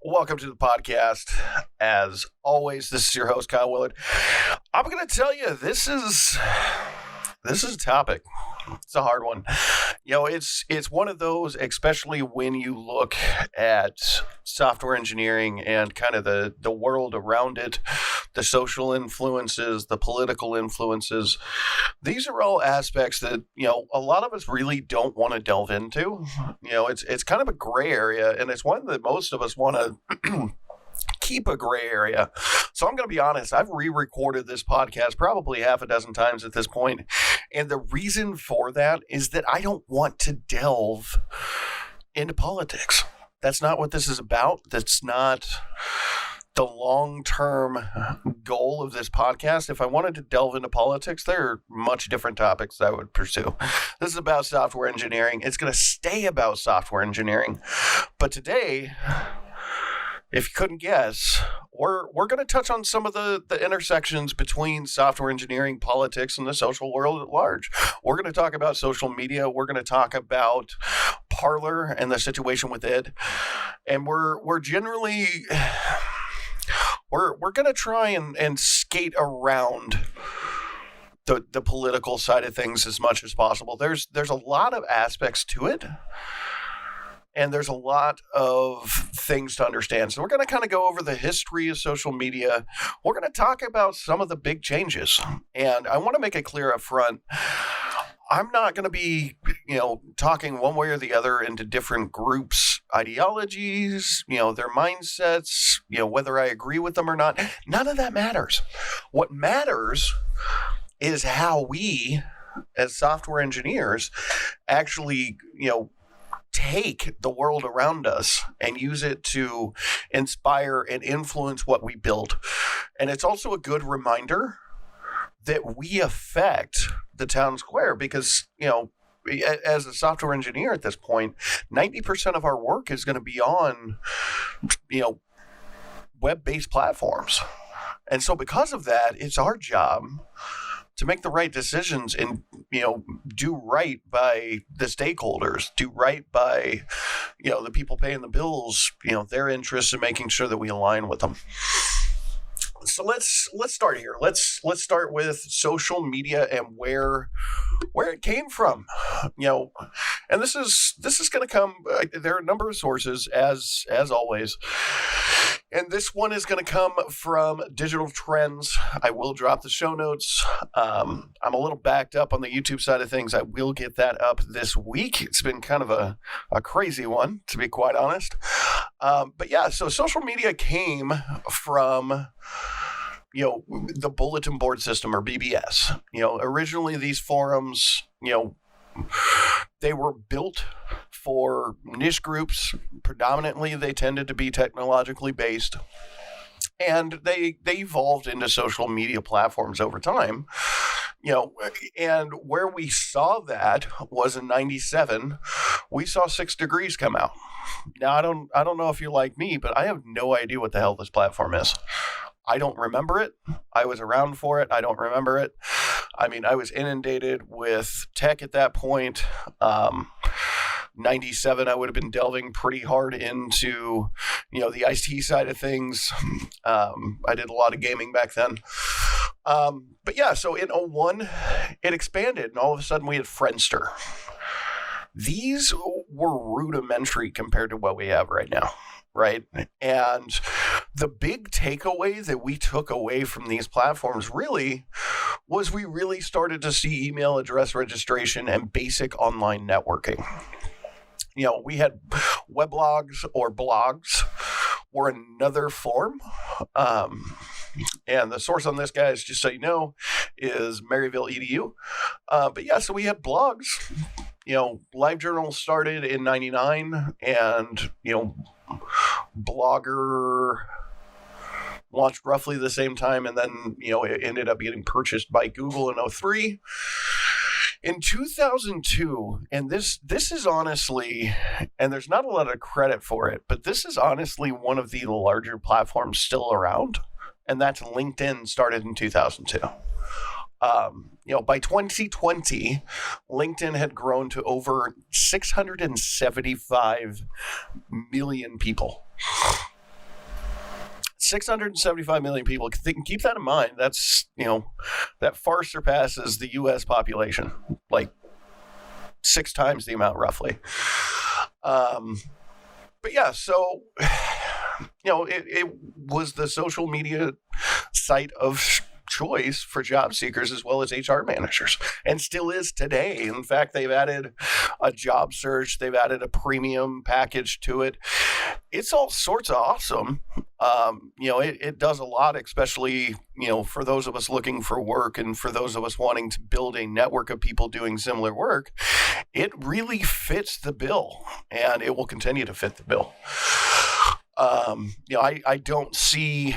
Welcome to the podcast. As always, this is your host, Kyle Willard. I'm going to tell you, this is a topic. It's a hard one. It's one of those, especially when you look at software engineering and kind of the world around it, the social influences, the political influences. These are all aspects that, a lot of us really don't want to delve into. It's kind of a gray area, and it's one that most of us want to keep a gray area. So I'm going to be honest, I've re-recorded this podcast probably half a dozen times at this point. And the reason for that is that I don't want to delve into politics. That's not what this is about. That's not the long-term goal of this podcast. If I wanted to delve into politics, there are much different topics that I would pursue. This is about software engineering. It's going to stay about software engineering. But today, if you couldn't guess, we're going to touch on some of the intersections between software engineering, politics, and the social world at large. We're going to talk about social media. We're going to talk about Parler and the situation with it. And we're going to try and skate around the political side of things as much as possible. There's a lot of aspects to it. And there's a lot of things to understand. So we're going to kind of go over the history of social media. We're going to talk about some of the big changes. And I want to make it clear up front, I'm not going to be, talking one way or the other into different groups' ideologies, their mindsets, whether I agree with them or not. None of that matters. What matters is how we, as software engineers, actually, take the world around us and use it to inspire and influence what we build. And it's also a good reminder that we affect the town square because, as a software engineer at this point, 90% of our work is going to be on, web-based platforms. And so because of that, it's our job to make the right decisions and, do right by the stakeholders, do right by, the people paying the bills, their interests in making sure that we align with them. So let's start here. Let's start with social media and where it came from, and this is going to come. There are a number of sources as always. And this one is going to come from Digital Trends. I will drop the show notes. I'm a little backed up on the YouTube side of things. I will get that up this week. It's been kind of a crazy one, to be quite honest. But yeah, so social media came from, the bulletin board system, or BBS. Originally these forums, they were built for niche groups. Predominantly, they tended to be technologically based. And they evolved into social media platforms over time. And where we saw that was in 97. We saw 6 Degrees come out. Now, I don't know if you're like me, but I have no idea what the hell this platform is. I don't remember it. I was around for it. I don't remember it. I mean, I was inundated with tech at that point. 97, I would have been delving pretty hard into, the IT side of things. I did a lot of gaming back then. But yeah, so in 01, it expanded, and all of a sudden we had Friendster. These were rudimentary compared to what we have right now, right? And the big takeaway that we took away from these platforms really was we really started to see email address registration and basic online networking. We had weblogs or blogs or another form. And the source on this, guys, just so you know, is Maryville EDU. But yeah, so we had blogs. LiveJournal started in 99, and, Blogger launched roughly the same time, and then, it ended up getting purchased by Google in 03. In 2002, and this is honestly, and there's not a lot of credit for it, but this is honestly one of the larger platforms still around, and that's LinkedIn. Started in 2002. By 2020, LinkedIn had grown to over 675 million people. 675 million people. Keep that in mind. That's, that far surpasses the U.S. population, like 6 times the amount, roughly. But yeah, so, it was the social media site of choice for job seekers as well as HR managers, and still is today. In fact, they've added a job search, they've added a premium package to it. It's all sorts of awesome. It does a lot, especially, for those of us looking for work and for those of us wanting to build a network of people doing similar work. It really fits the bill, and it will continue to fit the bill. I don't see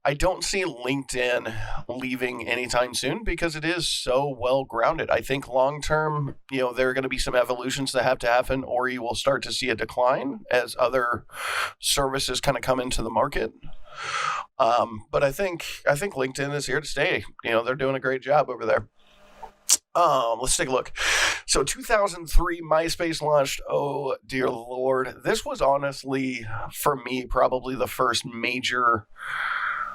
LinkedIn leaving anytime soon because it is so well grounded. I think long term, there are going to be some evolutions that have to happen, or you will start to see a decline as other services kind of come into the market. But I think LinkedIn is here to stay. They're doing a great job over there. Let's take a look. So 2003, MySpace launched. Oh, dear Lord. This was honestly, for me, probably the first major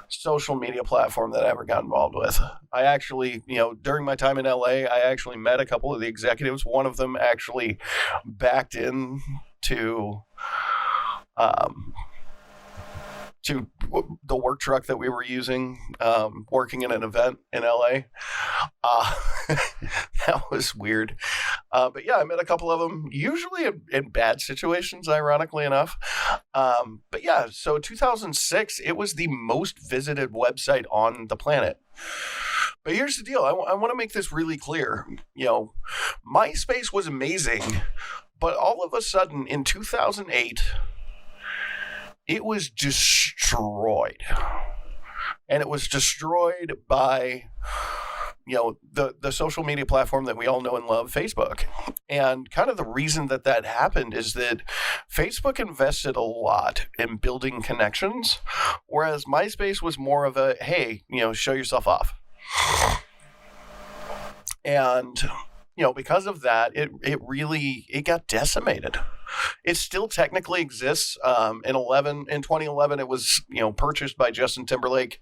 social media platform that I ever got involved with. I actually, during my time in LA, I actually met a couple of the executives. One of them actually backed in to the work truck that we were using, working in an event in LA. That was weird. But yeah, I met a couple of them, usually in bad situations, ironically enough. But yeah, so 2006, it was the most visited website on the planet. But here's the deal. I want to make this really clear. MySpace was amazing, but all of a sudden in 2008, it was destroyed. And it was destroyed by, the social media platform that we all know and love, Facebook. And kind of the reason that happened is that Facebook invested a lot in building connections, whereas MySpace was more of a, hey, show yourself off. And, because of that, it got decimated. It still technically exists. In 2011, it was, purchased by Justin Timberlake,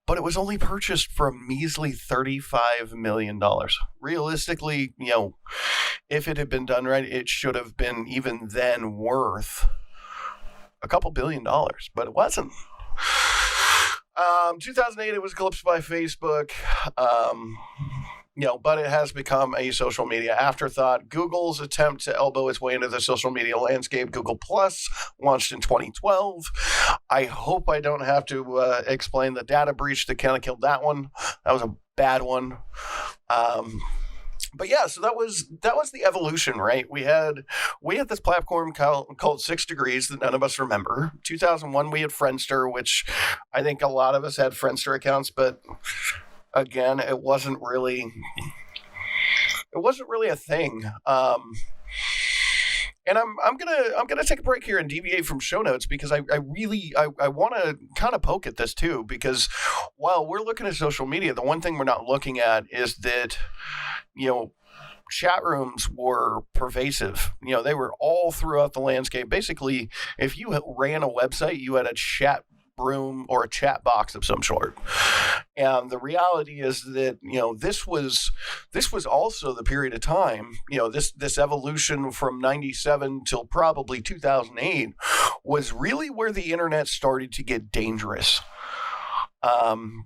but it was only purchased for a measly $35 million. Realistically, if it had been done right, it should have been even then worth a couple $2 billion, but it wasn't. 2008, it was eclipsed by Facebook. But it has become a social media afterthought. Google's attempt to elbow its way into the social media landscape, Google Plus, launched in 2012. I hope I don't have to explain the data breach that kind of killed that one. That was a bad one. But yeah, so that was the evolution, right? We had this platform called 6 Degrees that none of us remember. 2001, we had Friendster, which I think a lot of us had Friendster accounts, but again, it wasn't really a thing. And I'm gonna take a break here and deviate from show notes because I want to kind of poke at this too, because while we're looking at social media, the one thing we're not looking at is that chat rooms were pervasive. They were all throughout the landscape. Basically, if you ran a website, you had a chat room or a chat box of some sort. And the reality is that, this was also the period of time, this evolution from 97 till probably 2008 was really where the internet started to get dangerous.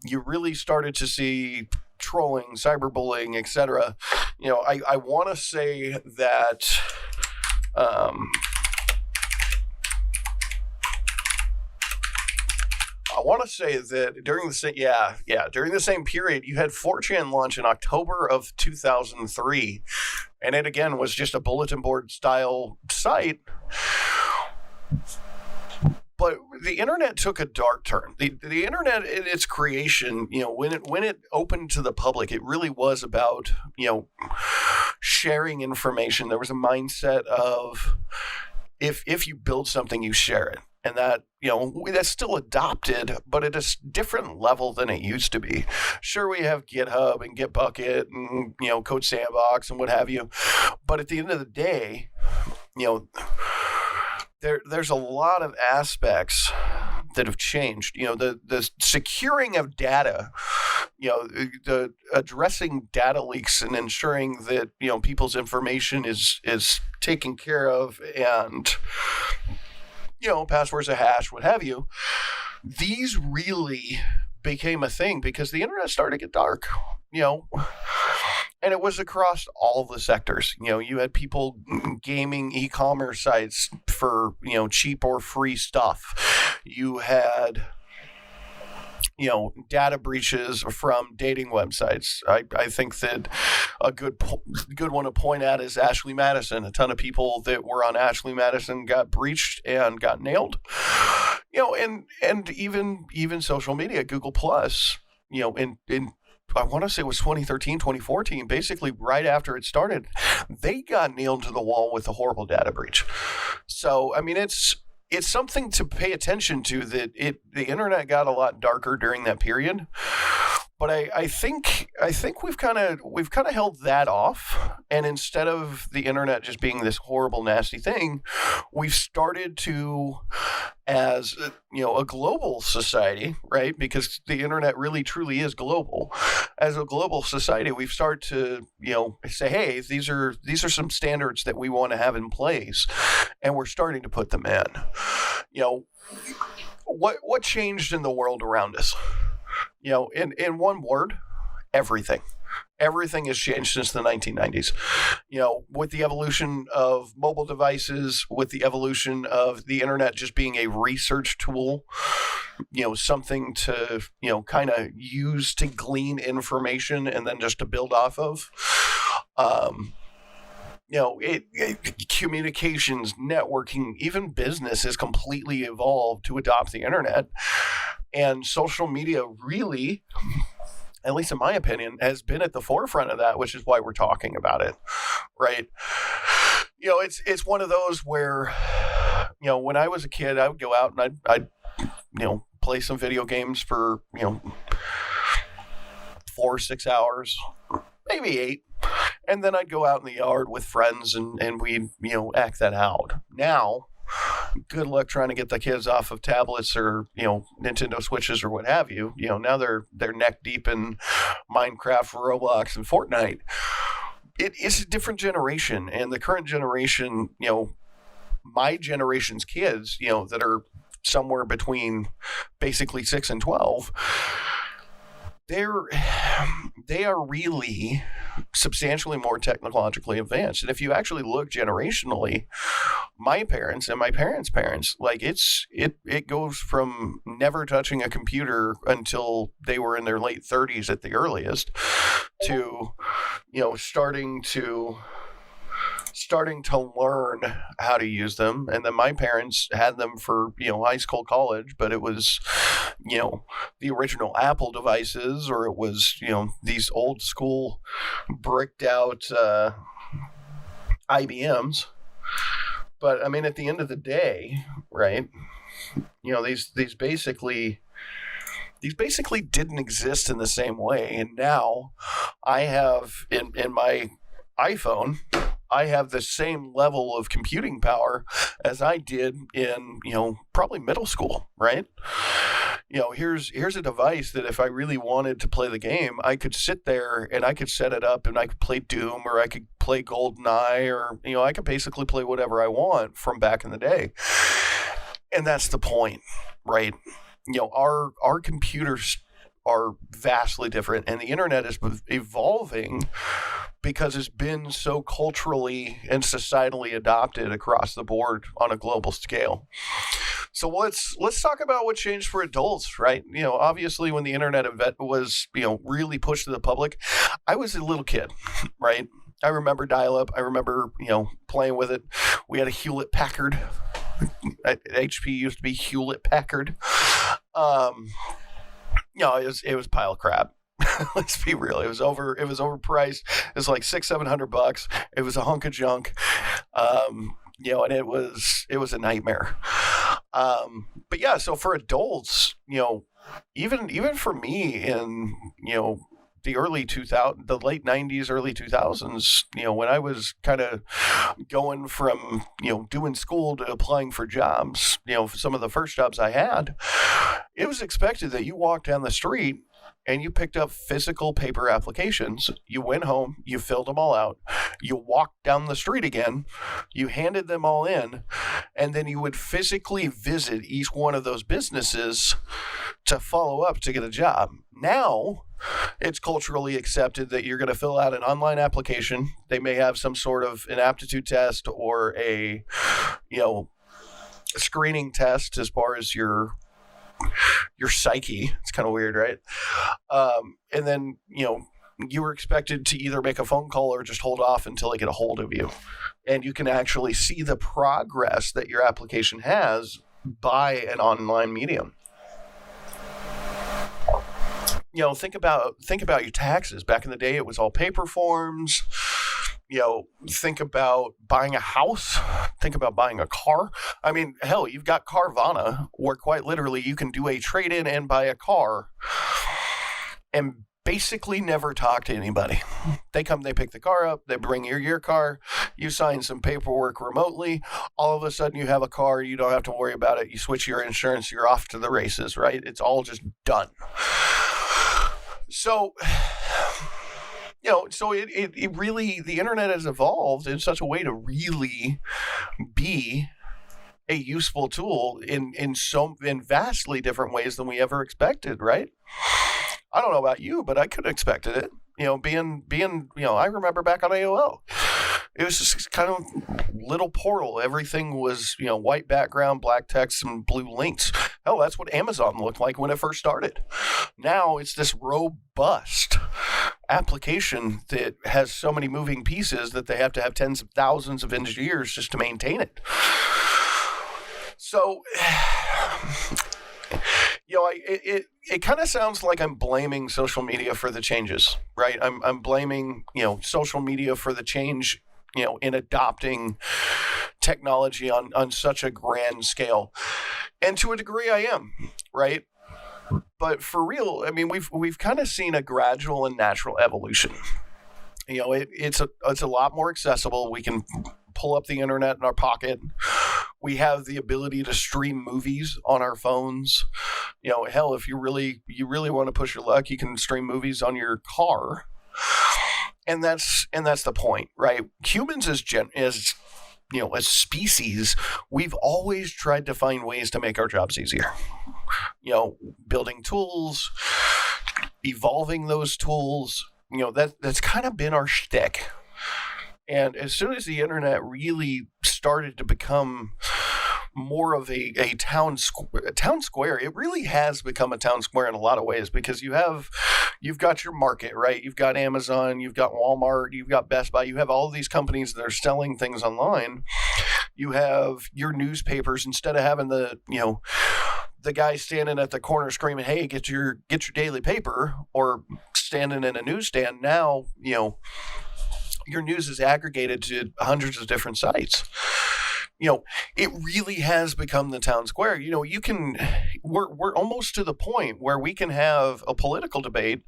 You really started to see trolling, cyberbullying, etc. I want to say that I want to say that during the same period, you had 4chan launch in October of 2003, and it again was just a bulletin board style site. But the internet took a dark turn. The internet in its creation, when it opened to the public, it really was about, sharing information. There was a mindset of if you build something, you share it. And that, that's still adopted, but at a different level than it used to be. Sure, we have GitHub and Gitbucket and, Code Sandbox and what have you. But at the end of the day, there's a lot of aspects that have changed. The securing of data, the addressing data leaks and ensuring that, people's information is taken care of and, passwords are hashed, what have you. These really became a thing because the internet started to get dark, and it was across all the sectors. You had people gaming e-commerce sites for, cheap or free stuff. You had, data breaches from dating websites. I think that a good one to point at is Ashley Madison. A ton of people that were on Ashley Madison got breached and got nailed. And even social media, Google Plus, in I want to say it was 2013, 2014, basically right after it started, they got nailed to the wall with a horrible data breach. So, it's something to pay attention to that the internet got a lot darker during that period. But I think we've kind of held that off, and instead of the internet just being this horrible, nasty thing, we've started to, as a global society, right? Because the internet really truly is global. As a global society, we've started to say, hey, these are some standards that we want to have in place, and we're starting to put them in. What changed in the world around us? In one word, everything. Everything has changed since the 1990s. With the evolution of mobile devices, with the evolution of the internet just being a research tool, something to, kind of use to glean information and then just to build off of. Communications, networking, even business has completely evolved to adopt the internet. And social media really, at least in my opinion, has been at the forefront of that, which is why we're talking about it, right? It's one of those where, when I was a kid, I would go out and I'd play some video games for, 4 or 6 hours, maybe 8. And then I'd go out in the yard with friends and we'd, act that out. Now, good luck trying to get the kids off of tablets or, Nintendo Switches or what have you. Now they're neck deep in Minecraft, Roblox, and Fortnite. It's a different generation. And the current generation, my generation's kids, that are somewhere between basically 6 and 12, they are really substantially more technologically advanced. And if you actually look generationally, my parents and my parents' parents, it goes from never touching a computer until they were in their late 30s at the earliest to, starting to learn how to use them. And then my parents had them for, high school, college, but it was, the original Apple devices, or it was, these old school bricked out IBMs. But at the end of the day, right, these basically didn't exist in the same way. And now I have in my iPhone, I have the same level of computing power as I did in, probably middle school, right? Here's a device that if I really wanted to play the game, I could sit there and I could set it up and I could play Doom, or I could play GoldenEye, or, I could basically play whatever I want from back in the day. And that's the point, right? Our computers are vastly different, and the internet is evolving because it's been so culturally and societally adopted across the board on a global scale. So let's talk about what changed for adults, right? Obviously when the internet event was, really pushed to the public, I was a little kid, right? I remember dial-up. I remember, playing with it. We had a Hewlett-Packard. HP used to be Hewlett-Packard. It was a pile of crap. Let's be real. It was overpriced. It was like $600-700. It was a hunk of junk. And it was a nightmare. But yeah, so for adults, even for me in, the early 2000s, the late 90s, early 2000s, when I was kind of going from, doing school to applying for jobs, some of the first jobs I had, it was expected that you walked down the street and you picked up physical paper applications. You went home, you filled them all out, you walked down the street again, you handed them all in, and then you would physically visit each one of those businesses to follow up to get a job. Now, it's culturally accepted that you're going to fill out an online application. They may have some sort of an aptitude test or a, screening test as far as your psyche. It's kind of weird, right? And then, you were expected to either make a phone call or just hold off until they get a hold of you. And you can actually see the progress that your application has by an online medium. Think about your taxes. Back in the day, it was all paper forms. Think about buying a house. Think about buying a car. I mean, hell, you've got Carvana, where quite literally you can do a trade-in and buy a car and basically never talk to anybody. They come, they pick the car up, they bring your car, you sign some paperwork remotely. All of a sudden you have a car, you don't have to worry about it. You switch your insurance, you're off to the races, right? It's all just done. So, it really, the internet has evolved in such a way to really be a useful tool in vastly different ways than we ever expected, right? I don't know about you, but I could have expected it. Being, I remember back on AOL. It was just kind of little portal. Everything was, white background, black text, and blue links. Hell, that's what Amazon looked like when it first started. Now it's this robust application that has so many moving pieces that they have to have tens of thousands of engineers just to maintain it. So, it kind of sounds like I'm blaming social media for the changes, right? I'm blaming, social media for the change, in adopting technology on such a grand scale. And to a degree I am, right? But for real, I mean, we've kind of seen a gradual and natural evolution. It's a lot more accessible. We can pull up the internet in our pocket. We have the ability to stream movies on our phones. Hell, if you really want to push your luck, you can stream movies on your car. And that's the point, right? Humans as species, we've always tried to find ways to make our jobs easier. Building tools, evolving those tools, that's kind of been our shtick. And as soon as the internet really started to become more of a town square, it really has become a town square in a lot of ways, because you've got your market, right? You've got Amazon, you've got Walmart, you've got Best Buy, you have all of these companies that are selling things online. You have your newspapers. Instead of having the guy standing at the corner screaming, "Hey, get your daily paper," or standing in a newsstand, now, your news is aggregated to hundreds of different sites. It really has become the town square. We're almost to the point where we can have a political debate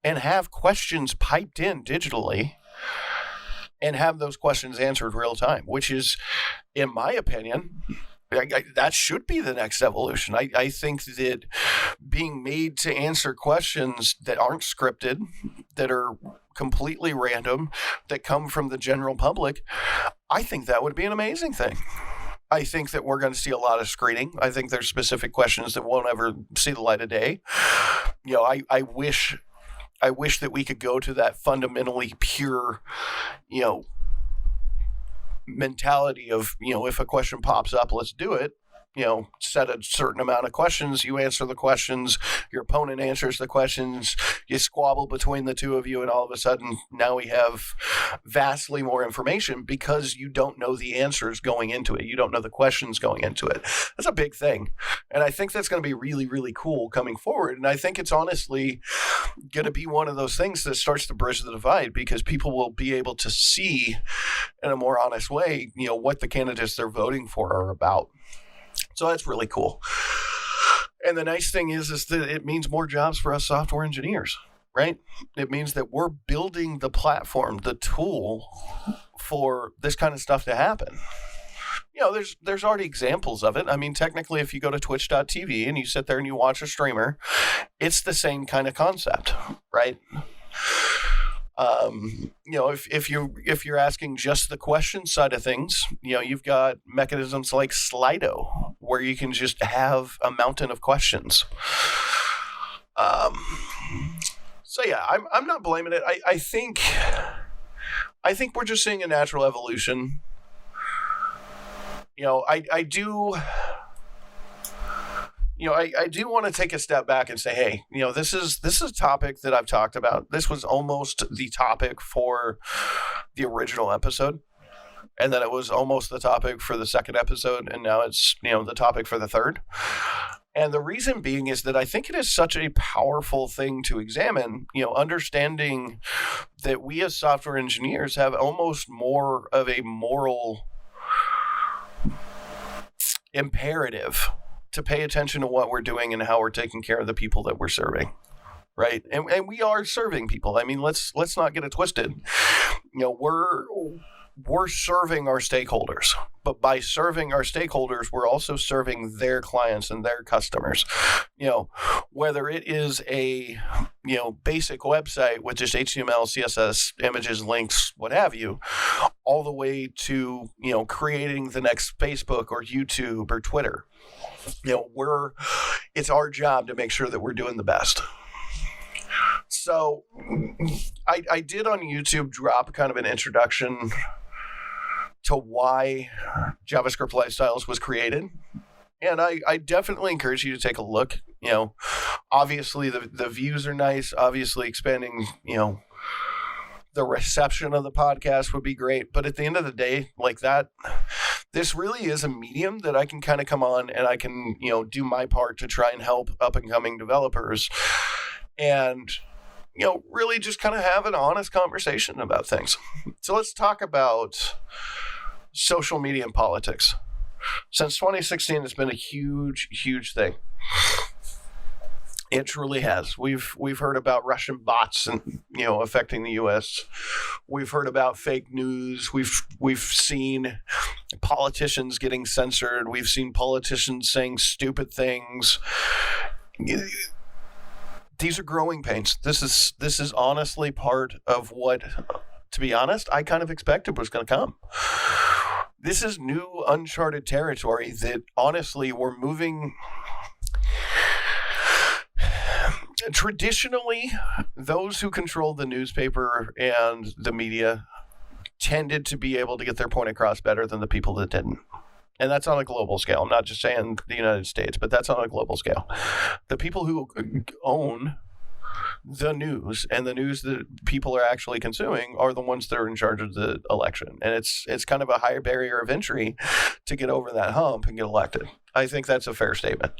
and have questions piped in digitally and have those questions answered real time, which is, in my opinion, that should be the next evolution. I think that being made to answer questions that aren't scripted, that are completely random, that come from the general public, I think that would be an amazing thing. I think that we're going to see a lot of screening. I think there's specific questions that won't ever see the light of day. I wish I wish that we could go to that fundamentally pure, mentality of, if a question pops up, let's do it. Set a certain amount of questions, you answer the questions, your opponent answers the questions, you squabble between the two of you, and all of a sudden now we have vastly more information because you don't know the answers going into it. You don't know the questions going into it. That's a big thing. And I think that's going to be really, really cool coming forward. And I think it's honestly going to be one of those things that starts to bridge the divide because people will be able to see in a more honest way, what the candidates they're voting for are about. So that's really cool. And the nice thing is that it means more jobs for us software engineers, right? It means that we're building the platform, the tool for this kind of stuff to happen. There's already examples of it. I mean, technically, if you go to twitch.tv and you sit there and you watch a streamer, it's the same kind of concept, right? If you're asking just the question side of things, you've got mechanisms like Slido where you can just have a mountain of questions. So yeah, I'm not blaming it. I think we're just seeing a natural evolution. I do want to take a step back and say, hey, this is a topic that I've talked about. This was almost the topic for the original episode. And then it was almost the topic for the second episode. And now it's, the topic for the third. And the reason being is that I think it is such a powerful thing to examine, understanding that we as software engineers have almost more of a moral imperative to pay attention to what we're doing and how we're taking care of the people that we're serving, right? And we are serving people. I mean, let's not get it twisted. We're serving our stakeholders, but by serving our stakeholders, we're also serving their clients and their customers. Whether it is a basic website with just HTML, CSS, images, links, what have you, all the way to creating the next Facebook or YouTube or Twitter. It's our job to make sure that we're doing the best. So I did on YouTube drop kind of an introduction to why JavaScript Lifestyles was created. And I definitely encourage you to take a look. Obviously the views are nice. Obviously expanding, the reception of the podcast would be great. But at the end of the day, like that, this really is a medium that I can kind of come on and I can, do my part to try and help up and coming developers and, really just kind of have an honest conversation about things. So let's talk about social media and politics. Since 2016, it's been a huge, huge thing. It truly has. We've heard about Russian bots and affecting the U.S. We've heard about fake news. We've seen politicians getting censored. We've seen politicians saying stupid things. These are growing pains. This is honestly part of what, to be honest, I kind of expected was going to come. This is new, uncharted territory that honestly we're moving. Traditionally, those who control the newspaper and the media tended to be able to get their point across better than the people that didn't. And that's on a global scale. I'm not just saying the United States, but that's on a global scale. The people who own the news and the news that people are actually consuming are the ones that are in charge of the election. And it's kind of a higher barrier of entry to get over that hump and get elected. I think that's a fair statement.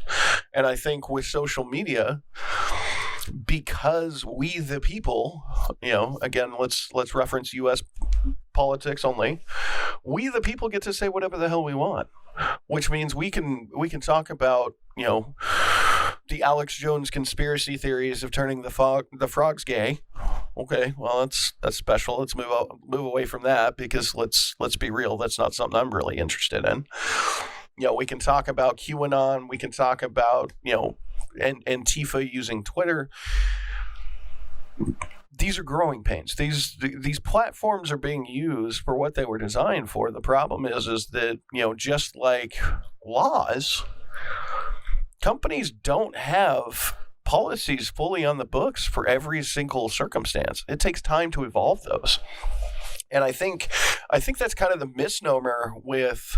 And I think with social media, because we the people, again, let's reference U.S. politics only, we the people get to say whatever the hell we want, which means we can talk about, the Alex Jones conspiracy theories of turning the frogs gay. Okay, well that's special. Let's move away from that because let's be real. That's not something I'm really interested in. We can talk about QAnon. We can talk about Antifa using Twitter. These are growing pains. These platforms are being used for what they were designed for. The problem is that just like laws, companies don't have policies fully on the books for every single circumstance. It takes time to evolve those. And I think that's kind of the misnomer with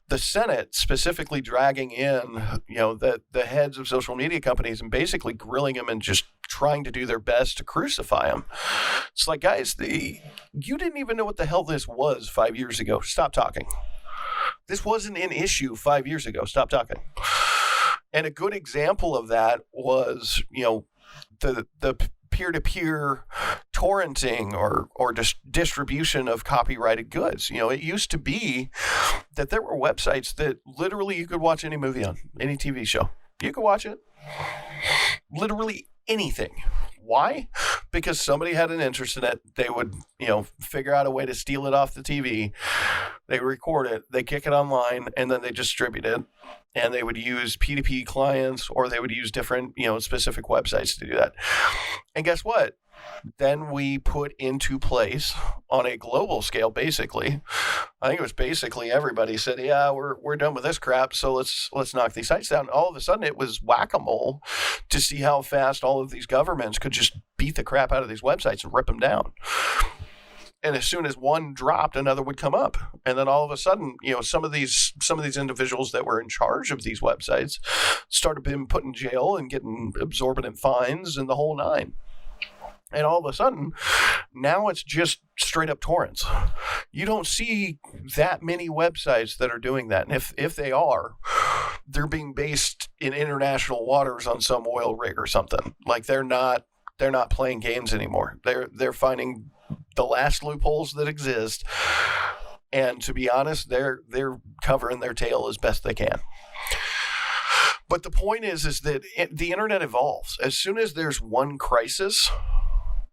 the Senate specifically dragging in, the heads of social media companies and basically grilling them and just trying to do their best to crucify them. It's like, guys, you didn't even know what the hell this was 5 years ago. Stop talking. This wasn't an issue 5 years ago. Stop talking. And a good example of that was, the peer-to-peer torrenting or distribution of copyrighted goods. It used to be that there were websites that literally you could watch any movie on, any TV show. You could watch it. Literally anything. Why? Because somebody had an interest in it. They would, figure out a way to steal it off the TV. They record it, they kick it online, and then they distribute it. And they would use P2P clients, or they would use different, specific websites to do that. And guess what? Then we put into place on a global scale, basically. I think it was basically everybody said, yeah, we're done with this crap, so let's knock these sites down. All of a sudden, it was whack-a-mole to see how fast all of these governments could just beat the crap out of these websites and rip them down. And as soon as one dropped, another would come up. And then all of a sudden, some of these individuals that were in charge of these websites started being put in jail and getting exorbitant fines and the whole nine. And all of a sudden, now it's just straight up torrents. You don't see that many websites that are doing that. And if they are, they're being based in international waters on some oil rig or something. Like they're not playing games anymore. They're finding the last loopholes that exist, and to be honest, they're covering their tail as best they can. But the point is that the internet evolves. As soon as there's one crisis,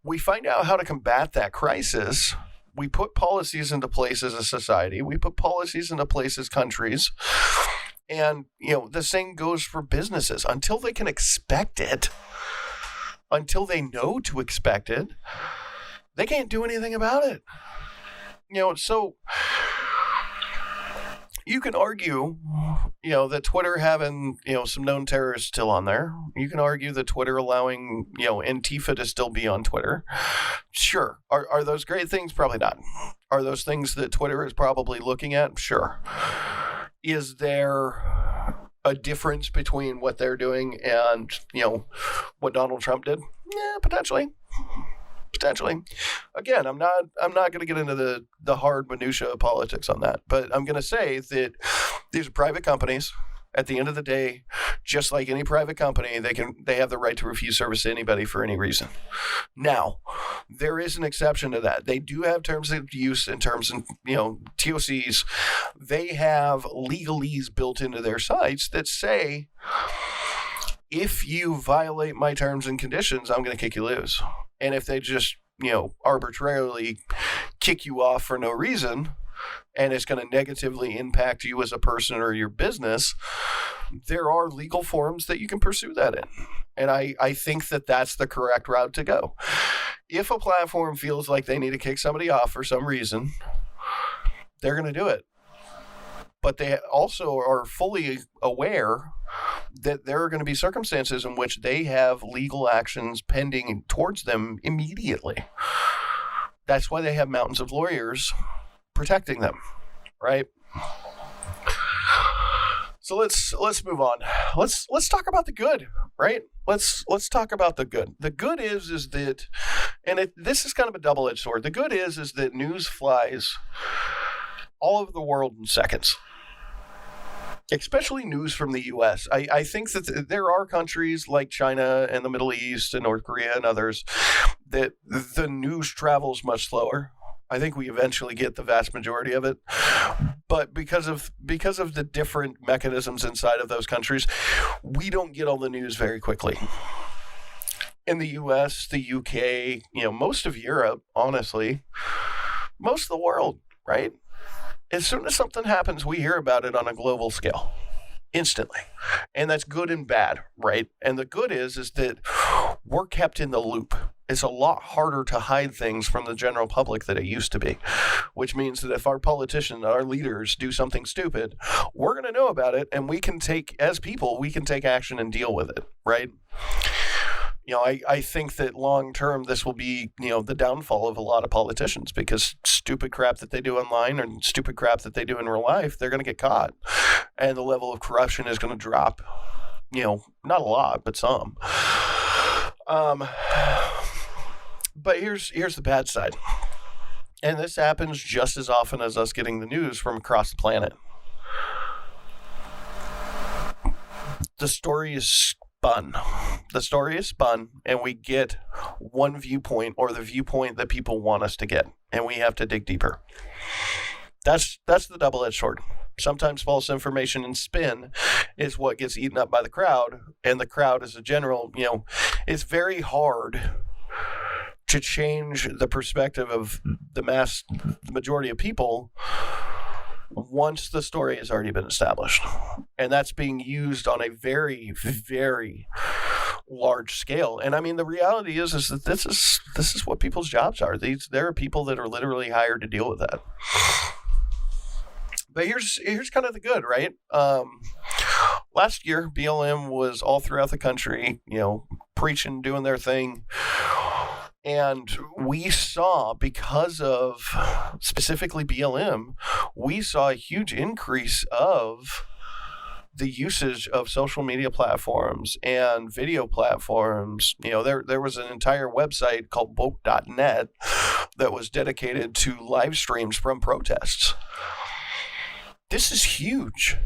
we find out how to combat that crisis. We put policies into place as a society. We put policies into place as countries. And, the same goes for businesses. Until they can expect it, until they know to expect it, they can't do anything about it. So you can argue, that Twitter having, some known terrorists still on there. You can argue that Twitter allowing, Antifa to still be on Twitter. Sure. Are those great things? Probably not. Are those things that Twitter is probably looking at? Sure. Is there a difference between what they're doing and, what Donald Trump did? Yeah, potentially. Again, I'm not going to get into the hard minutia of politics on that, but I'm going to say that these are private companies. At the end of the day, just like any private company, they have the right to refuse service to anybody for any reason. Now, there is an exception to that. They do have terms of use in terms of, TOCs. They have legalese built into their sites that say, if you violate my terms and conditions, I'm going to kick you loose. And if they just, arbitrarily kick you off for no reason, and it's going to negatively impact you as a person or your business, there are legal forms that you can pursue that in. And I think that that's the correct route to go. If a platform feels like they need to kick somebody off for some reason, they're going to do it. But they also are fully aware that there are going to be circumstances in which they have legal actions pending towards them immediately. That's why they have mountains of lawyers protecting them, right? So let's move on. Let's talk about the good, right? Let's talk about the good. The good is that, and this is kind of a double-edged sword. The good is that news flies all over the world in seconds. Especially news from the U.S. I think that there are countries like China and the Middle East and North Korea and others that the news travels much slower. I think we eventually get the vast majority of it. But because of the different mechanisms inside of those countries, we don't get all the news very quickly. In the U.S., the U.K., most of Europe, honestly, most of the world, right? As soon as something happens, we hear about it on a global scale, instantly. And that's good and bad, right? And the good is that we're kept in the loop. It's a lot harder to hide things from the general public than it used to be, which means that if our politicians, our leaders do something stupid, we're going to know about it, and we can take action and deal with it, right? I think that long term this will be, the downfall of a lot of politicians, because stupid crap that they do online and stupid crap that they do in real life, they're going to get caught, and the level of corruption is going to drop. Not a lot, but some. But here's the bad side. And this happens just as often as us getting the news from across the planet. The story is spun. And we get one viewpoint, or the viewpoint that people want us to get. And we have to dig deeper. That's the double-edged sword. Sometimes false information and spin is what gets eaten up by the crowd. And the crowd as a general, it's very hard to change the perspective of the majority of people once the story has already been established. And that's being used on a very, very large scale. And I mean, the reality is that this is what people's jobs are. There are people that are literally hired to deal with that. But here's kind of the good, right? Last year, BLM was all throughout the country, preaching, doing their thing. And we saw, because of specifically BLM, we saw a huge increase of the usage of social media platforms and video platforms. There was an entire website called Woke.net that was dedicated to live streams from protests. This is huge.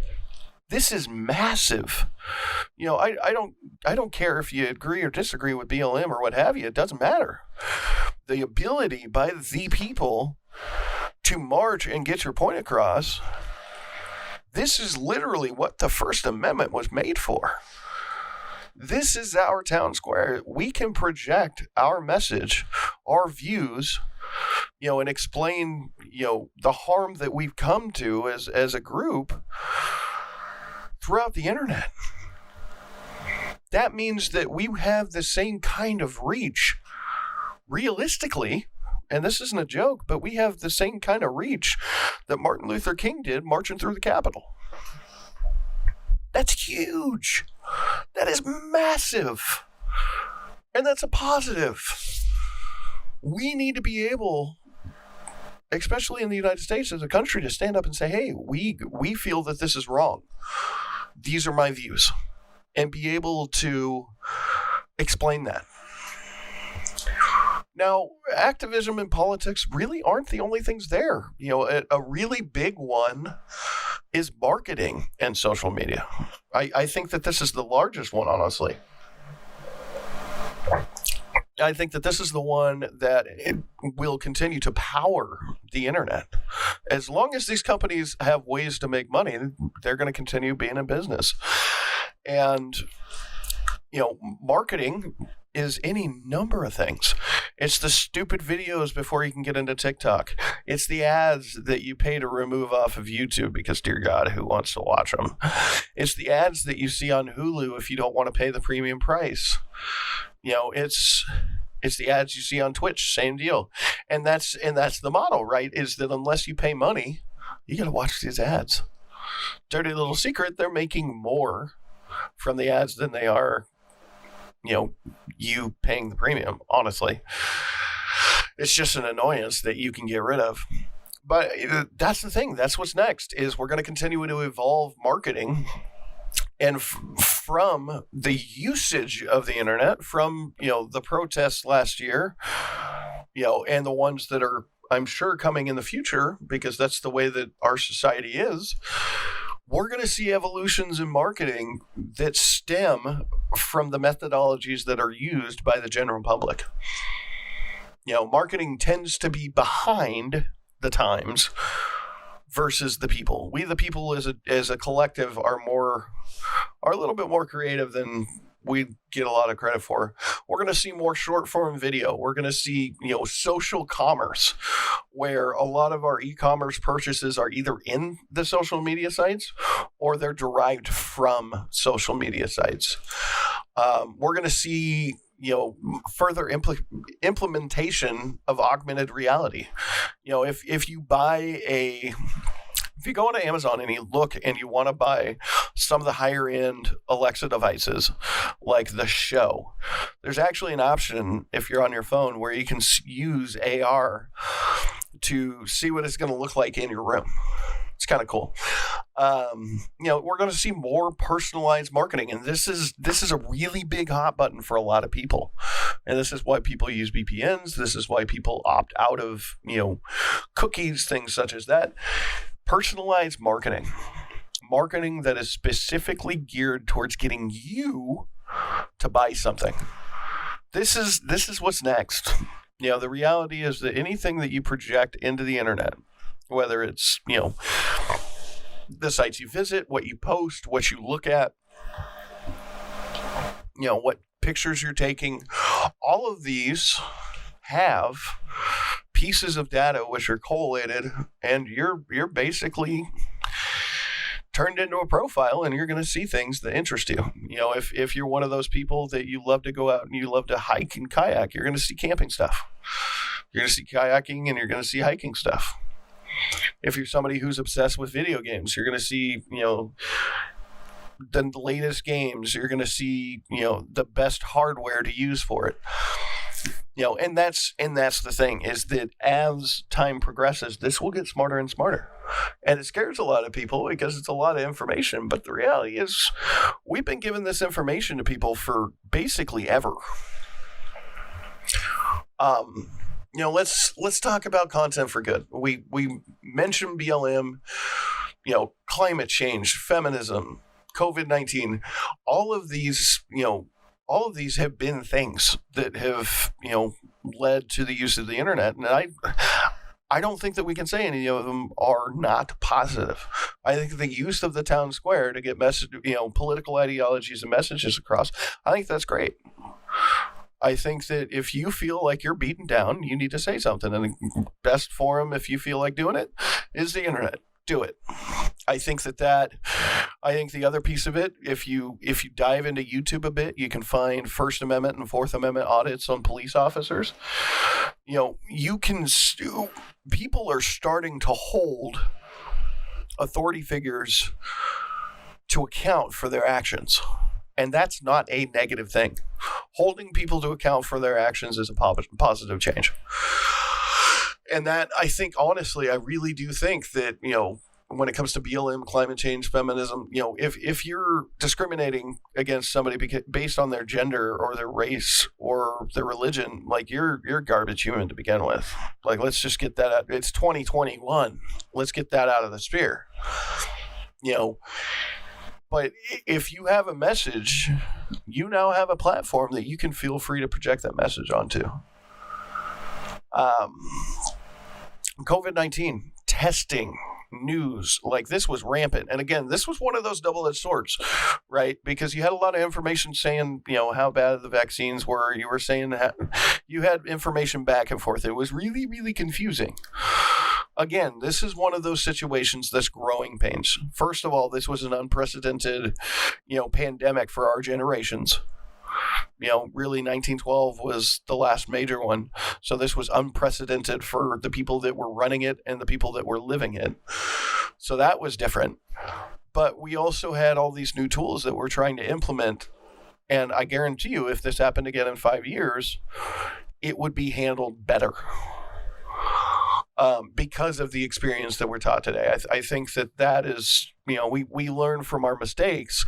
This is massive. I don't care if you agree or disagree with BLM or what have you. It doesn't matter. The ability by the people to march and get your point across, this is literally what the First Amendment was made for. This is our town square. We can project our message, our views, and explain, the harm that we've come to as a group throughout the internet. That means that we have the same kind of reach, realistically, and this isn't a joke, but we have the same kind of reach that Martin Luther King did marching through the Capitol. That's huge. That is massive. And that's a positive. We need to be able, especially in the United States as a country, to stand up and say, hey, we feel that this is wrong. These are my views. And be able to explain that. Now, activism and politics really aren't the only things there. A really big one is marketing and social media. I think that this is the largest one, honestly. I think that this is the one that will continue to power the internet. As long as these companies have ways to make money, they're going to continue being in business. And, marketing is any number of things. It's the stupid videos before you can get into TikTok. It's the ads that you pay to remove off of YouTube because, dear God, who wants to watch them? It's the ads that you see on Hulu if you don't want to pay the premium price. It's the ads you see on Twitch, same deal. And that's the model, right? Is that unless you pay money, you got to watch these ads. Dirty little secret, they're making more from the ads than they are, you paying the premium, honestly. It's just an annoyance that you can get rid of. But that's the thing. That's what's next, is we're going to continue to evolve marketing. And from the usage of the internet, from, the protests last year, and the ones that are, I'm sure, coming in the future, because that's the way that our society is, we're going to see evolutions in marketing that stem from the methodologies that are used by the general public. Marketing tends to be behind the times versus the people. We, the people, as a collective, are a little bit more creative than we get a lot of credit for. We're going to see more short form video. We're going to see, social commerce, where a lot of our e-commerce purchases are either in the social media sites or they're derived from social media sites. We're going to see, further implementation of augmented reality. If you go onto Amazon and you look and you want to buy some of the higher end Alexa devices like the Show, there's actually an option if you're on your phone where you can use AR to see what it's going to look like in your room. It's kind of cool. We're going to see more personalized marketing, and this is a really big hot button for a lot of people. And this is why people use VPNs. This is why people opt out of, cookies, things such as that. Personalized marketing that is specifically geared towards getting you to buy something. This is what's next. The reality is that anything that you project into the internet, whether it's, the sites you visit, what you post, what you look at, what pictures you're taking, all of these have pieces of data which are collated, and you're basically turned into a profile, and you're going to see things that interest you. If you're one of those people that you love to go out and you love to hike and kayak, you're going to see camping stuff. You're going to see kayaking, and you're going to see hiking stuff. If you're somebody who's obsessed with video games, you're going to see, the latest games. You're going to see, the best hardware to use for it. And that's the thing, is that as time progresses, this will get smarter and smarter. And it scares a lot of people because it's a lot of information. But the reality is we've been giving this information to people for basically ever. Let's talk about content for good. We mentioned BLM, climate change, feminism, COVID-19, all of these have been things that have, led to the use of the internet. And I don't think that we can say any of them are not positive. I think the use of the town square to get political ideologies and messages across, I think that's great. I think that if you feel like you're beaten down, you need to say something. And the best forum, if you feel like doing it, is the internet. Do it. I think the other piece of it, if you dive into YouTube a bit, you can find First Amendment and Fourth Amendment audits on police officers. People are starting to hold authority figures to account for their actions. And that's not a negative thing. Holding people to account for their actions is a positive change. And that, I think, honestly, I really do think that, when it comes to BLM, climate change, feminism, if you're discriminating against somebody based on their gender or their race or their religion, like you're garbage human to begin with. Like, let's just get that out. It's 2021. Let's get that out of the sphere. But if you have a message, you now have a platform that you can feel free to project that message onto. COVID-19 testing news, like this was rampant. And again, this was one of those double-edged swords, right? Because you had a lot of information saying, how bad the vaccines were. You were saying you had information back and forth. It was really, really confusing. Again, this is one of those situations that's growing pains. First of all, this was an unprecedented, pandemic for our generations. Really 1912 was the last major one. So this was unprecedented for the people that were running it and the people that were living it. So that was different. But we also had all these new tools that we're trying to implement. And I guarantee you, if this happened again in 5 years, it would be handled better. Because of the experience that we're taught today. I think that is, we learn from our mistakes.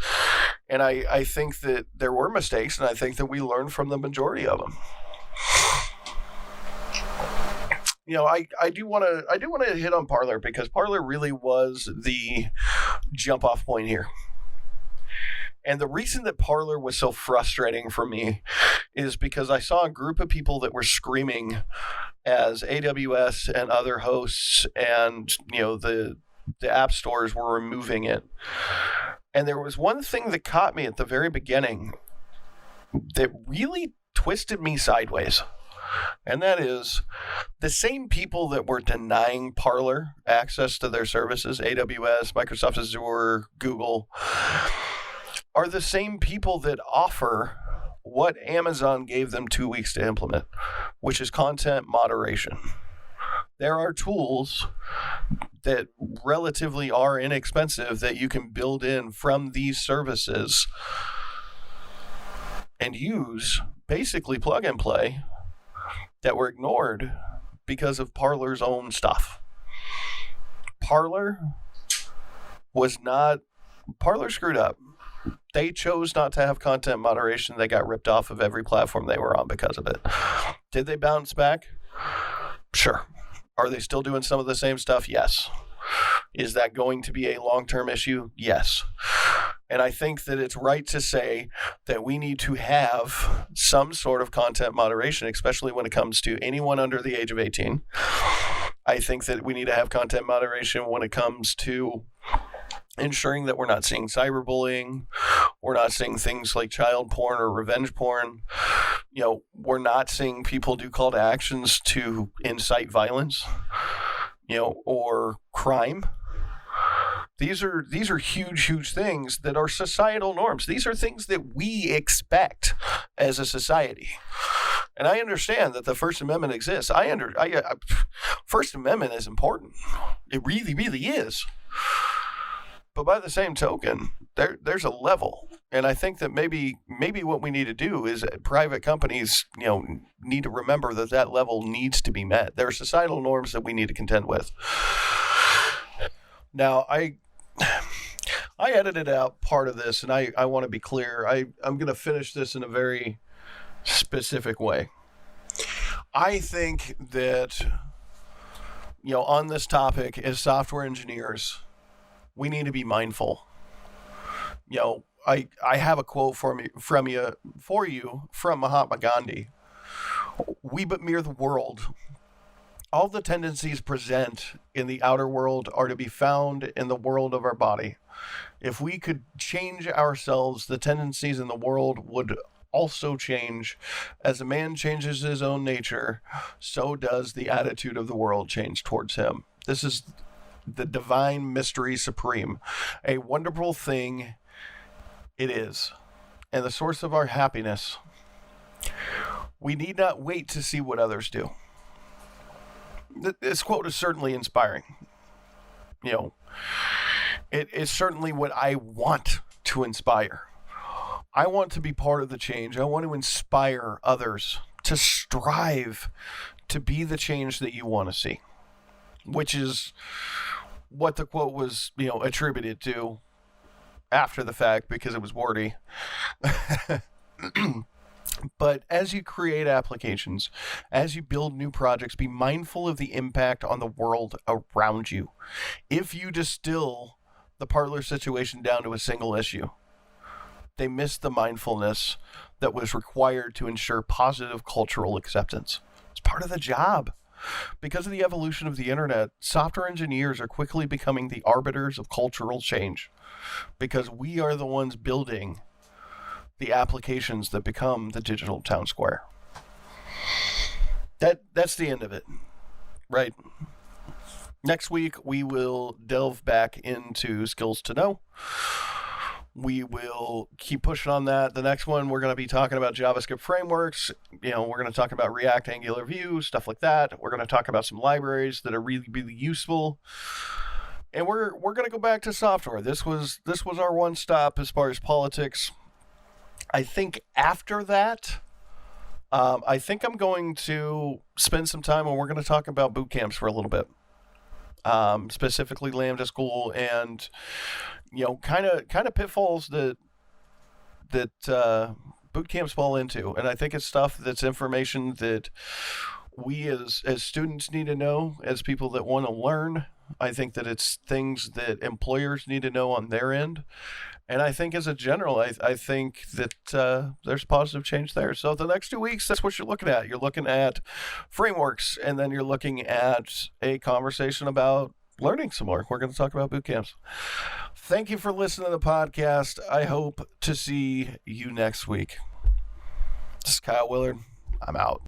And I think that there were mistakes, and I think that we learned from the majority of them. I do want to hit on Parler, because Parler really was the jump off point here. And the reason that Parler was so frustrating for me is because I saw a group of people that were screaming as AWS and other hosts and, the app stores were removing it. And there was one thing that caught me at the very beginning that really twisted me sideways. And that is the same people that were denying Parler access to their services, AWS, Microsoft Azure, Google, are the same people that offer what Amazon gave them 2 weeks to implement, which is content moderation. There are tools that relatively are inexpensive that you can build in from these services and use, basically plug and play, that were ignored because of Parler's own stuff. Parler screwed up. They chose not to have content moderation. They got ripped off of every platform they were on because of it. Did they bounce back? Sure. Are they still doing some of the same stuff? Yes. Is that going to be a long-term issue? Yes. And I think that it's right to say that we need to have some sort of content moderation, especially when it comes to anyone under the age of 18. I think that we need to have content moderation when it comes to ensuring that we're not seeing cyberbullying, we're not seeing things like child porn or revenge porn. We're not seeing people do call to actions to incite violence, or crime. These are huge, huge things that are societal norms. These are things that we expect as a society. And I understand that the First Amendment exists. First Amendment is important. It really, really is. But by the same token, there's a level. And I think that maybe what we need to do is private companies, need to remember that level needs to be met. There are societal norms that we need to contend with. Now, I edited out part of this, and I want to be clear. I'm going to finish this in a very specific way. I think that, on this topic, as software engineers, we need to be mindful. I have a quote for you from Mahatma Gandhi. We but mirror the world. All the tendencies present in the outer world are to be found in the world of our body. If we could change ourselves, the tendencies in the world would also change. As a man changes his own nature, so does the attitude of the world change towards him. This is the divine mystery supreme. A wonderful thing it is, and the source of our happiness. We need not wait to see what others do. This quote is certainly inspiring. It is certainly what I want to inspire. I want to be part of the change. I want to inspire others to strive to be the change that you want to see, which is what the quote was, attributed to after the fact because it was wordy. But as you create applications, as you build new projects, be mindful of the impact on the world around you. If you distill the Parler situation down to a single issue, they missed the mindfulness that was required to ensure positive cultural acceptance. It's part of the job. Because of the evolution of the internet, software engineers are quickly becoming the arbiters of cultural change, because we are the ones building the applications that become the digital town square. That's the end of it, right? Next week, we will delve back into skills to know. We will keep pushing on that. The next one, we're going to be talking about JavaScript frameworks. We're going to talk about React, Angular, Vue, stuff like that. We're going to talk about some libraries that are really, really useful. And we're going to go back to software. This was our one stop as far as politics. I think after that, I think I'm going to spend some time and we're going to talk about boot camps for a little bit. Specifically Lambda School and kind of pitfalls that boot camps fall into. And I think it's stuff that's information that we as students need to know, as people that want to learn. I think that it's things that employers need to know on their end. And I think as a general, I think that there's positive change there. So the next 2 weeks, that's what you're looking at. You're looking at frameworks, and then you're looking at a conversation about learning some more. We're going to talk about boot camps. Thank you for listening to the podcast. I hope to see you next week. This is Kyle Willard. I'm out.